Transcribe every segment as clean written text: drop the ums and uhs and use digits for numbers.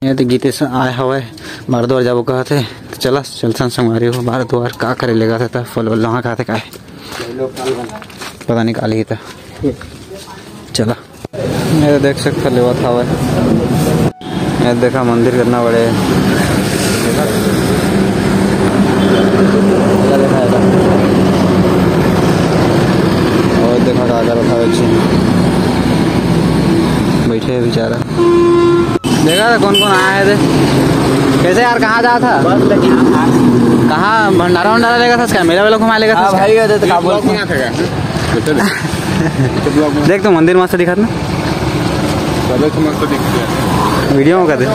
ये तो गीते से आया हुआ है बार द्वार जाबो कहा थे तो चला चलसन संगवारी हो बार द्वार का करे लेगा था फल वल वहाँ कहा थे का पता नहीं काली था चला। ये देख सकते लेवा था वह ये देखा मंदिर कितना बड़े और देखा का कर था बैठे है बेचारा। देखा था कौन कौन आया थे कैसे यार कहाँ जा था कहाँ भंडारा वंडारा लेगा था इसका मेला वेला घुमा लेगा था भाई देख तो मंदिर मस्त दिखा था वीडियो में कर दे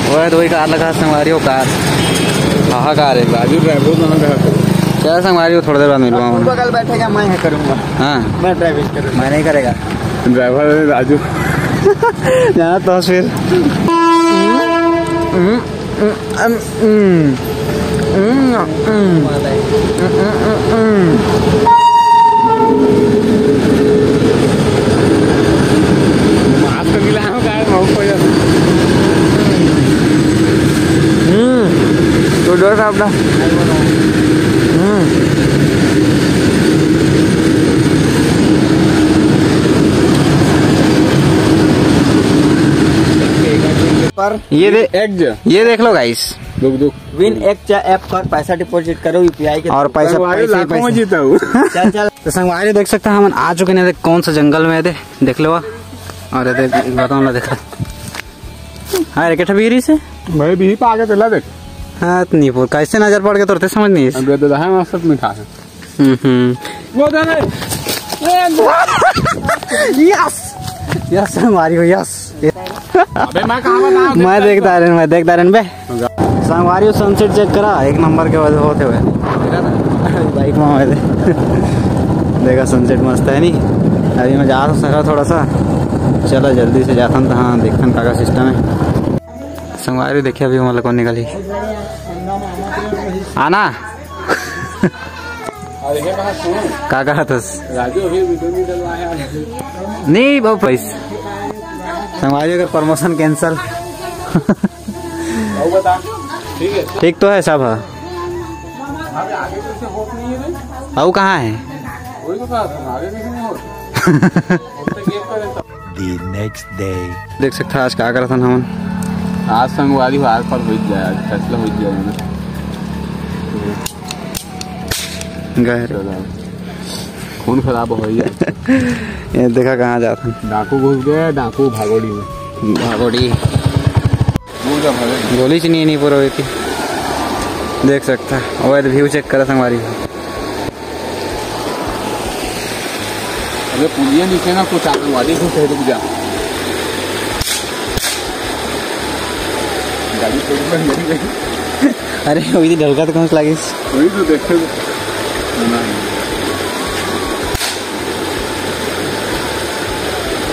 वो तो वही कार लगा संगवारी हो कार हाँ कार है राजू ड्राइवर क्या संगवारी हो थोड़ी देर बाद मिलूंगा बगल बैठेगा मैं करूँगा हाँ मैं ड्राइविंग करूँगा मैं नहीं करेगा ड्राइवर राजू जाना तो फिर तो डर था अपना पर ये देख लो गाइस विन एक ऐप पर पैसा डिपॉजिट करो यूपीआई के और पैसा जीता हूँ चल तो संगवारी देख सकते हैं हम आ चुके हैं कौन सा जंगल में देख लो और बताओ ना देखा हाँ रेकेट बीरी से भाई भी पे आगे चला देख हाँ नहीं पूर कैसे नजर पड़ के तुरते समझ नहीं मीठा है यस यस हमारी हो यस मैं देखता रहन बे संगवारी सनसेट चेक करा एक नंबर के वजह होते हुए बाइक में हुए थे देखा सनसेट मस्त है नहीं अभी मैं जा सका थोड़ा सा चलो जल्दी से जाता तो हाँ देखता का सिस्टम है संगवारी देखिए अभी मतलब कौन निकली आना का कहा था नहीं बहुत पैसा संगवारी का प्रमोशन कैंसल ठीक तो है सब अब कहाँ है The next day देख सकते आज क्या करा था हम आज संगवारी हार पर हो जाए फैसला हो जाए खून खराब हो गया ये देखा कहाँ जाता डाकू घुस गया डाकू भागोड़ी में भागोड़ी गोली से नहीं पूरा हुई थी देख सकता है और व्यू चेक करा संगवारी अरे पुलिया नीचे ना कुछ आतंकवादी घुस है रुक जा गाड़ी अरे वही ढलका तो कौन लगी वही तो देखे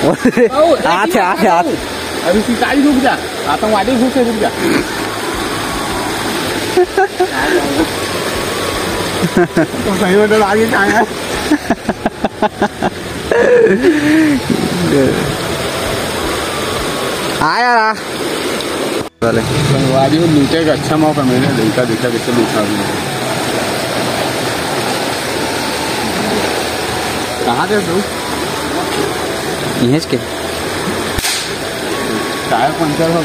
आते अभी शिकारी रुक जा आतंकवादी घुस है रुक जा तो सही में आगे कहाँ है आया संगवारी को लूटे का अच्छा मौका मैंने देखा कैसे लूटा कहाँ थे तू के टायर पंचर हो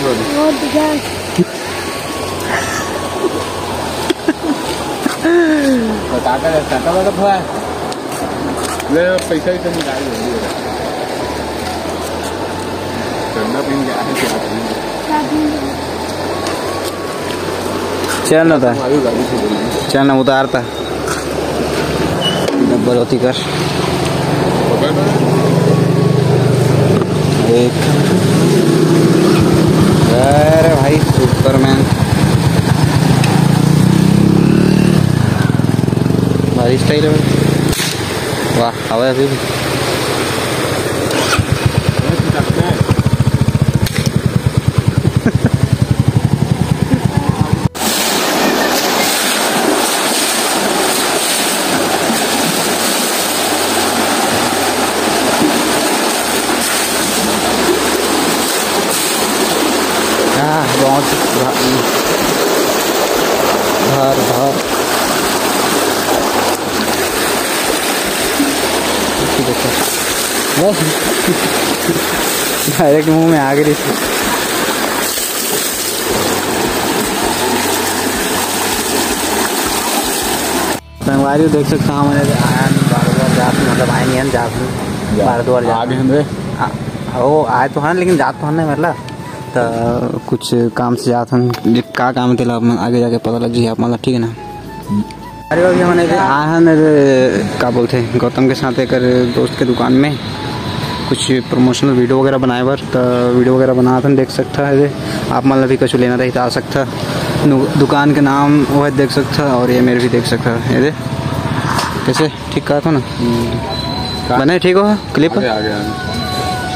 गया पैसा ही तो निकाल चल ना था चल ना उतारता डब्बर होती कर अरे भाई सुपरमैन भारी स्टाइल है वाह हवा अभी भी मौज धार धार बस डायरेक्ट मुंह में आ गई। संगवारी देख सकते हैं हमारे मतलब आए नहीं जात भारद्वार वो आए तो हैं लेकिन जात तो नहीं मतलब तो कुछ काम से जात हैं का काम थे आगे जाके पता लग जाए आप मतलब ठीक है ना। अरे अभी हमने आए हैं क्या बोलते हैं गौतम के साथ एक दोस्त के दुकान में कुछ प्रमोशनल वीडियो वगैरह बनाए बार तो वीडियो वगैरह बना था देख सकता है आप मतलब भी कुछ लेना रही तो आ सकता दुकान के नाम वो है देख सकता और ये मेरे भी देख सकता है ये कैसे ठीक कहा था ना बने ठीक हो क्लिप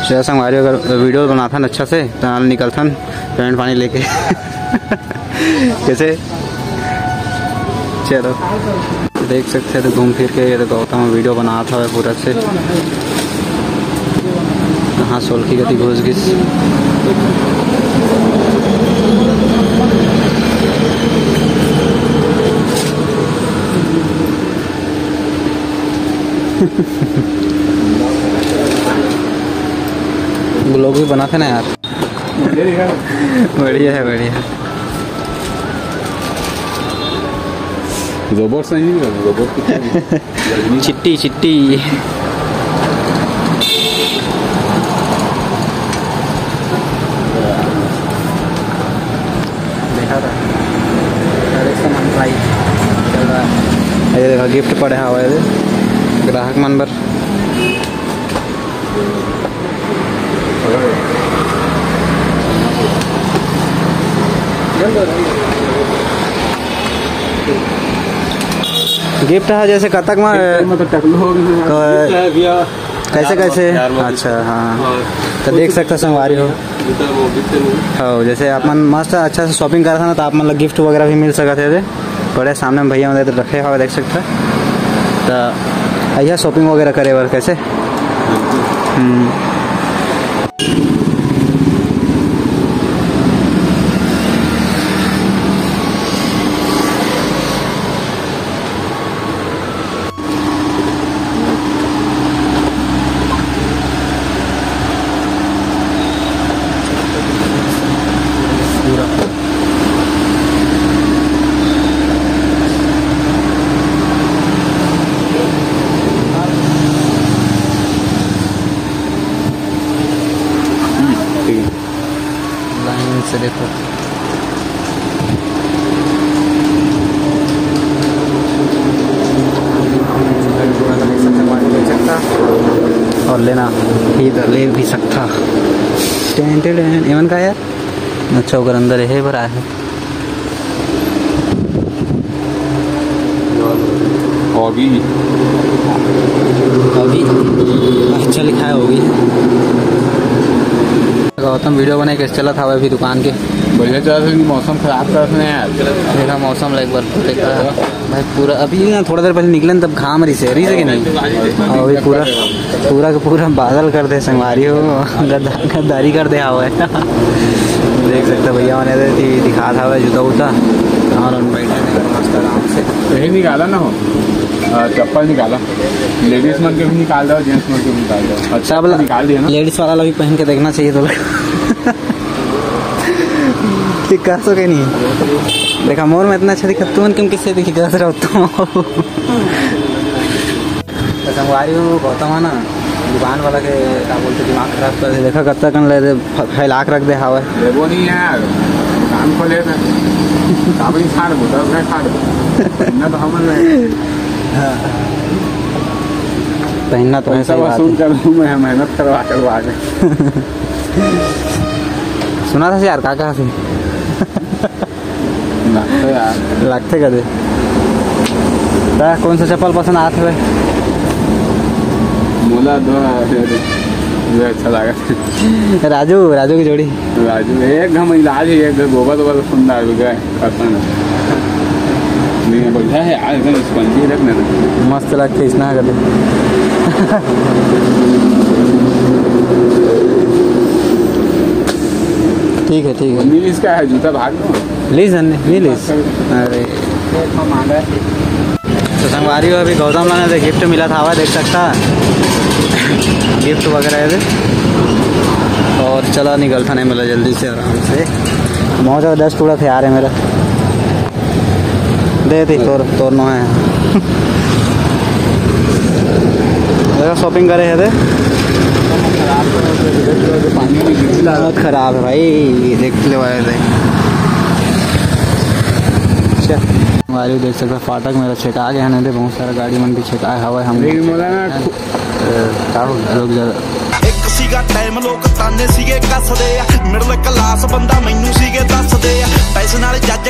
शेयर संगवारी अगर वीडियो बनाता था अच्छा से तो निकलता पेमेंट पानी लेके कैसे चलो देख सकते हैं तो घूम फिर के ये तो गौतम वीडियो बना था पूरा से हाँ सोल की गति घुस घिस लोग भी बनाते ना यार बढ़िया है बढ़िया रोबोट से नहीं रोबोट चिट्टी चिट्टी देखा था ये देखा गिफ्ट पड़े हवा है ग्राहक मन पर गिफ्ट है जैसे कतक में कैसे कैसे अच्छा हाँ तो देख सकते संगवारी हो हाँ जैसे आप मन मस्त अच्छा से शॉपिंग करा था ना तो आप मतलब गिफ्ट वगैरह भी मिल सकते थे बड़े सामने भैया मतलब रखे हुआ देख सकते तो आइए शॉपिंग वगैरह करे बार कैसे लाइन से देखो और लेना ले भी सकता एवन का यार अच्छा होकर अंदर है भरा है होगी अच्छा लिखा है होगी गौतम वीडियो बने कैसे चला था अभी दुकान के बढ़िया चला था मौसम खराब था यार देखा मौसम एक बार देखा भाई पूरा अभी ना थोड़ा देर पहले निकले तब घाम रही से कि नहीं और अभी पूरा पूरा का पूरा बादल कर दे संगवारी हो गद्दारी कर दे हवा है देख सकते भैया मैंने दिखा था जूता वूता और बैठे मस्त आराम से यही निकाला ना हो चप्पल निकाला लेडीज मन के भी निकाल दो जेंट्स मन के भी निकाल दो अच्छा वाला निकाल दिया ना लेडीज वाला भी पहन के देखना चाहिए तो ठीक कर सके नहीं देखा मोर में इतना अच्छा दिखा तुम क्यों किससे दिखी कर रहा हो संगवारी हो गौतम ना दुकान वाला के क्या बोलते दिमाग खराब कर दे देखा कत्ता कन ले फैला रख दे हवा वो नहीं है दुकान खोले काबी छाड़ बोता मैं छाड़ ना तो हम पहनना तो ऐसा वसूल कर लूँ मैं मेहनत करवा के सुना था यार कहाँ से लगते कदे कौन सा चप्पल पसंद आते हुए मोला दो अच्छा लगा राजू की जोड़ी राजू एक हम इलाज है एक गोबर सुंदर गए नहीं बढ़िया है यार एकदम स्पंजी रखने मस्त लगते इतना कदे ठीक है ठीक है। नीलिस का है जूता, भाग दो। लीज है नीलिस। अरे तो संगवारी हो अभी गौतम लाने से गिफ्ट मिला था, हुआ देख सकता है गिफ्ट वगैरह है। और चला निकल था नहीं मिला जल्दी से आराम से। बहुत ज़बरदस्त टूड़ा थे यार मेरा। दे दी तोड़ना है। शॉपिंग करे है बहुत खराब है भाई, देख ले वाले देख सकते फाटक मेरा छेका गया नहीं थे, बहुत सारा गाड़ी मन भी छेका हवा हम रुक ज़्यादा ਇੱਕ ਸੀਗਾ ਟਾਈਮ ਲੋਕ ਤਾਨੇ ਸੀਗੇ ਕੱਸਦੇ ਆ ਮਿਡਲ ਕਲਾਸ ਬੰਦਾ ਮੈਨੂੰ ਸੀਗੇ ਦੱਸਦੇ ਆ ਪੈਸੇ ਨਾਲ ਜੱਜ